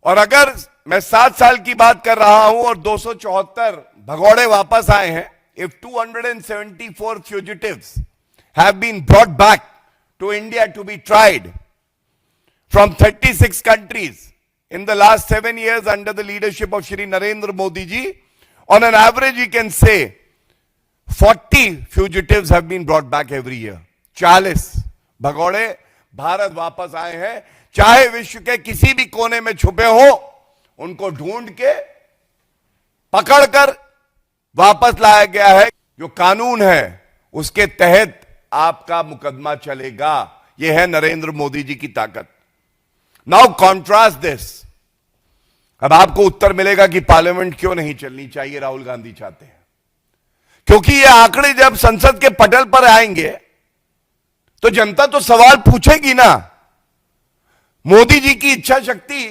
और अगर मैं 7 साल की बात कर रहा हूं और 274 भगौड़े वापस आए हैं, if 274 fugitives have been brought back to India to be tried from 36 countries in the last 7 years under the leadership of Shri Narendra Modi ji, on an average we can say 40 fugitives have been brought back every year. 40 भगौड़े Bharat वापस आए हैं, चाहे विश्व के किसी भी कोने में छुपे हो, उनको ढूंढ के पकड़कर वापस लाया गया है। जो कानून है उसके तहत आपका मुकदमा चलेगा। यह है नरेंद्र मोदी जी की ताकत। Now contrast this. अब आपको उत्तर मिलेगा कि पार्लियामेंट क्यों नहीं चलनी चाहिए, राहुल गांधी चाहते हैं। क्योंकि ये आंकड़े जब संसद के पटल पर आएंगे तो जनता तो सवाल पूछेगी ना। मोदी जी की इच्छा शक्ति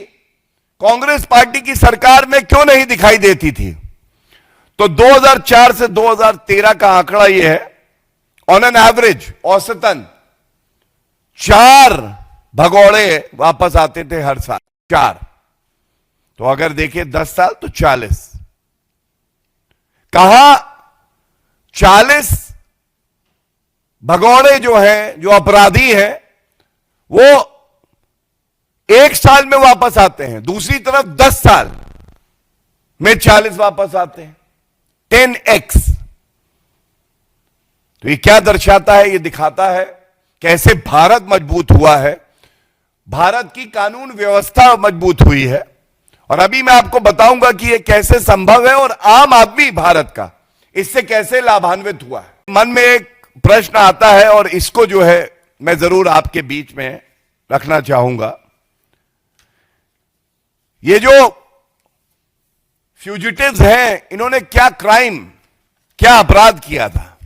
कांग्रेस पार्टी की सरकार में क्यों नहीं दिखाई देती थी? तो 2004 से 2013 का आंकड़ा यह है, ऑन एन एवरेज, औसतन 4 भगौड़े वापस आते थे हर साल, 4। तो अगर देखिए 10 साल तो 40। कहा 40 भगौड़े जो हैं, जो अपराधी हैं, वो 1 साल में वापस आते हैं। दूसरी तरफ 10 साल में 40 वापस आते हैं, 10x। तो ये क्या दर्शाता है? ये दिखाता है कैसे भारत मजबूत हुआ है, भारत की कानून व्यवस्था मजबूत हुई है। और अभी मैं आपको बताऊंगा कि ये कैसे संभव है और आम आदमी भारत का इससे कैसे लाभान्वित हुआ है। मन में एक प्रश्न आता है और इसको जो है मैं जरूर आपके बीच में रखना चाहूंगा। ये जो फ्यूजिटिव्स हैं, इन्होंने क्या क्राइम, क्या अपराध किया था?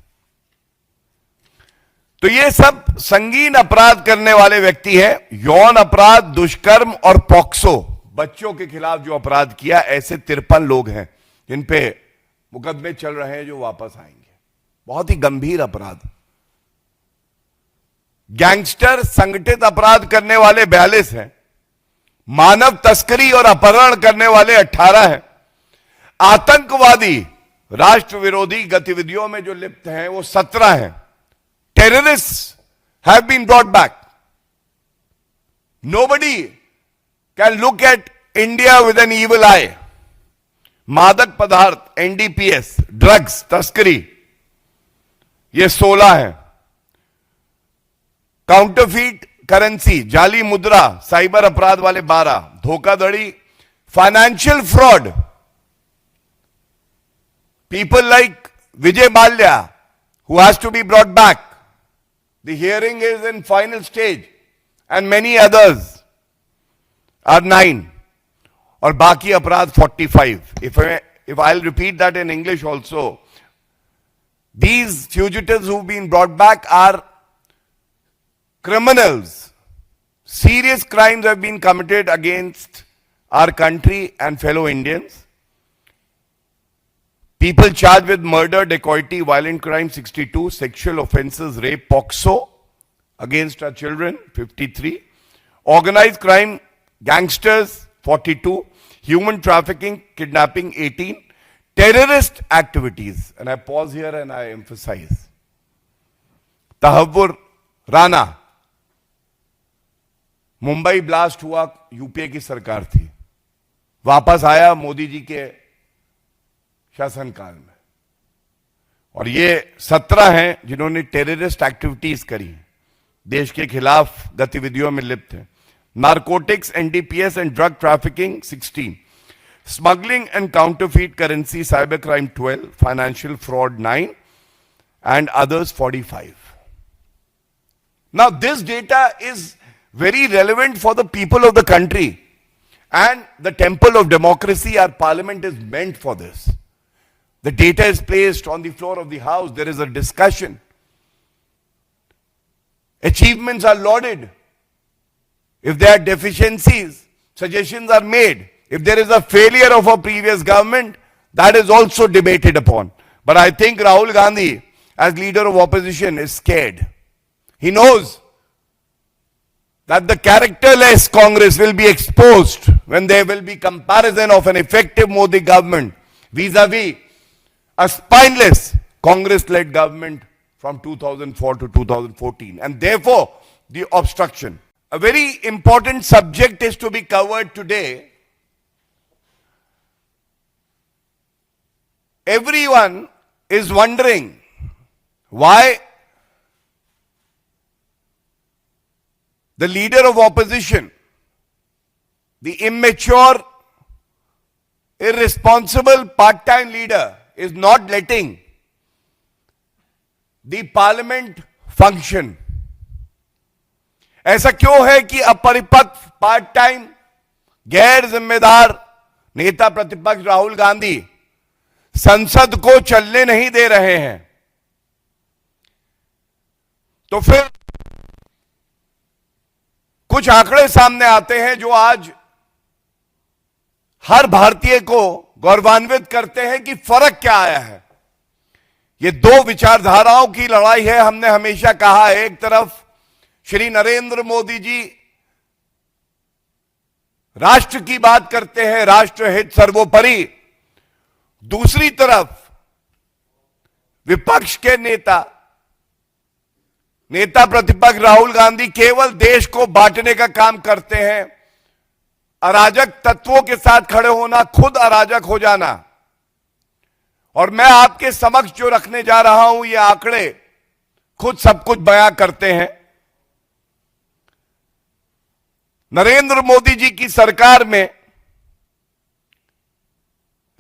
तो ये सब संगीन अपराध करने वाले व्यक्ति हैं। यौन अपराध, दुष्कर्म और पॉक्सो, बच्चों के खिलाफ जो अपराध किया, ऐसे 53 लोग हैं जिन पे मुकदमे चल रहे हैं, जो वापस आएंगे। बहुत ही गंभीर अपराध। गैंगस्टर, संगठित अपराध करने वाले 42 हैं। मानव तस्करी और अपहरण करने वाले 18 हैं। आतंकवादी, राष्ट्र विरोधी गतिविधियों में जो लिप्त हैं, वो 17 हैं। Terrorist have been brought back. Nobody can look at India with an evil eye. मादक पदार्थ, एनडीपीएस, ड्रग्स, तस्करी, ये 16 हैं। काउंटरफीट करेंसी, जाली मुद्रा, साइबर अपराध वाले 12, धोखाधड़ी, financial fraud, people like Vijay Mallya who has to be brought back. The hearing is in final stage and many others are 9. और बाकी अपराध 45. If I'll repeat that in English also, these fugitives who've been brought back are criminals. Serious crimes have been committed against our country and fellow Indians. People charged with murder, dacoity, violent crime 62, sexual offenses, rape, POCSO against our children 53, organized crime, gangsters 42, human trafficking, kidnapping 18, terrorist activities, and I pause here and I emphasize, Tahawwur Rana, Mumbai blast हुआ, UPA की सरकार थी, वापस आया मोदी जी के शासनकाल में। और ये 17 हैं जिन्होंने टेररिस्ट एक्टिविटीज करी हैं, देश के खिलाफ गतिविधियों में लिप्त हैं। Narcotics, NDPS and drug trafficking 16, smuggling and counterfeit currency, cyber crime 12, financial fraud 9 and others 45. Now this data is very relevant for the people of the country, and the temple of democracy, our parliament, is meant for this. The data is placed on the floor of the house. There is a discussion. Achievements are lauded. If there are deficiencies, suggestions are made. If there is a failure of a previous government, that is also debated upon. But I think Rahul Gandhi, as leader of opposition, is scared. He knows that the characterless Congress will be exposed when there will be comparison of an effective Modi government vis-a-vis a spineless Congress-led government from 2004 to 2014, and therefore the obstruction. A very important subject is to be covered today. Everyone is wondering why the leader of opposition, the immature, irresponsible part-time leader, is not letting the parliament function. ऐसा क्यों है कि अपरिपक्व part time गैर जिम्मेदार नेता प्रतिपक्ष राहुल गांधी संसद को चलने नहीं दे रहे हैं? तो फिर कुछ आंकड़े सामने आते हैं जो आज हर भारतीय को गौरवान्वित करते हैं कि फर्क क्या आया है। ये दो विचारधाराओं की लड़ाई है। हमने हमेशा कहा है, एक तरफ श्री नरेंद्र मोदी जी राष्ट्र की बात करते हैं, राष्ट्र हित सर्वोपरि। दूसरी तरफ विपक्ष के नेता प्रतिपक्ष राहुल गांधी केवल देश को बांटने का काम करते हैं, अराजक तत्वों के साथ खड़े होना, खुद अराजक हो जाना। और मैं आपके समक्ष जो रखने जा रहा हूं, ये आंकड़े खुद सब कुछ बयां करते हैं। नरेंद्र मोदी जी की सरकार में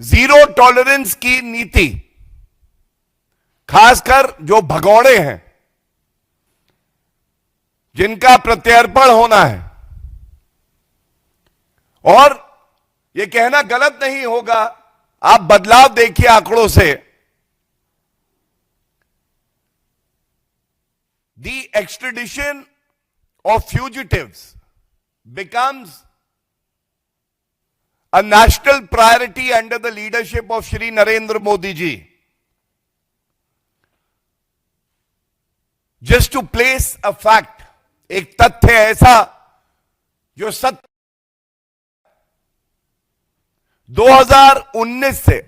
जीरो टॉलरेंस की नीति, खासकर जो भगौड़े हैं, जिनका प्रत्यर्पण होना है। और यह कहना गलत नहीं होगा, आप बदलाव देखिए आंकड़ों से। The extradition of fugitives becomes a national priority under the leadership of Shri Narendra Modi ji. Just to place a fact, एक तथ्य ऐसा जो सत्य 2019 से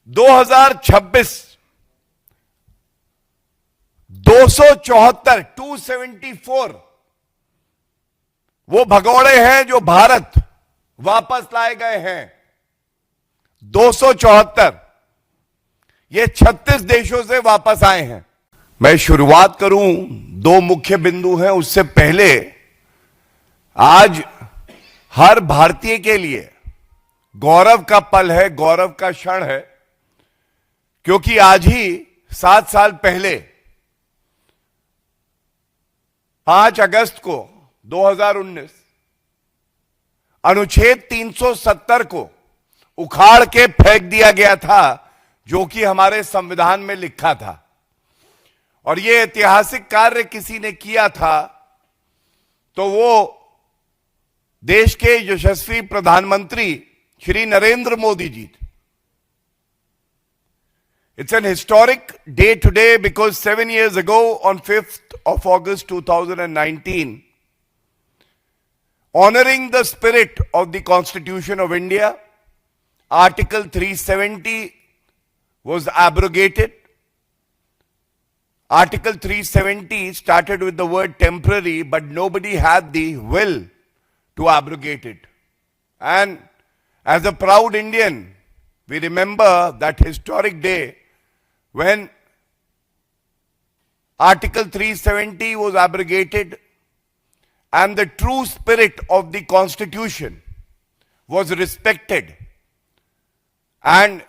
2026 274 वो भगौड़े हैं जो भारत वापस लाए गए हैं। 274 ये 36 देशों से वापस आए हैं। मैं शुरुआत करूं, दो मुख्य बिंदु हैं। उससे पहले आज हर भारतीय के लिए गौरव का पल है, गौरव का क्षण है, क्योंकि आज ही 7 साल पहले 5 अगस्त को 2019 अनुच्छेद 370 को उखाड़ के फेंक दिया गया था, जो कि हमारे संविधान में लिखा था। और यह ऐतिहासिक कार्य किसी ने किया था तो वो देश के यशस्वी प्रधानमंत्री श्री नरेंद्र मोदी जी थे। It's an historic day today because 7 years ago, on 5th of August 2019, honoring the spirit of the Constitution of India, Article 370 was abrogated. Article 370 started with the word temporary, but nobody had the will to abrogate it. And as a proud Indian, we remember that historic day when Article 370 was abrogated and the true spirit of the Constitution was respected. And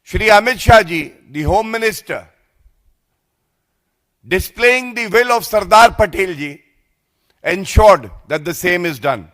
Shri Amit Shah ji, the Home Minister, displaying the will of Sardar Patel ji, ensured that the same is done.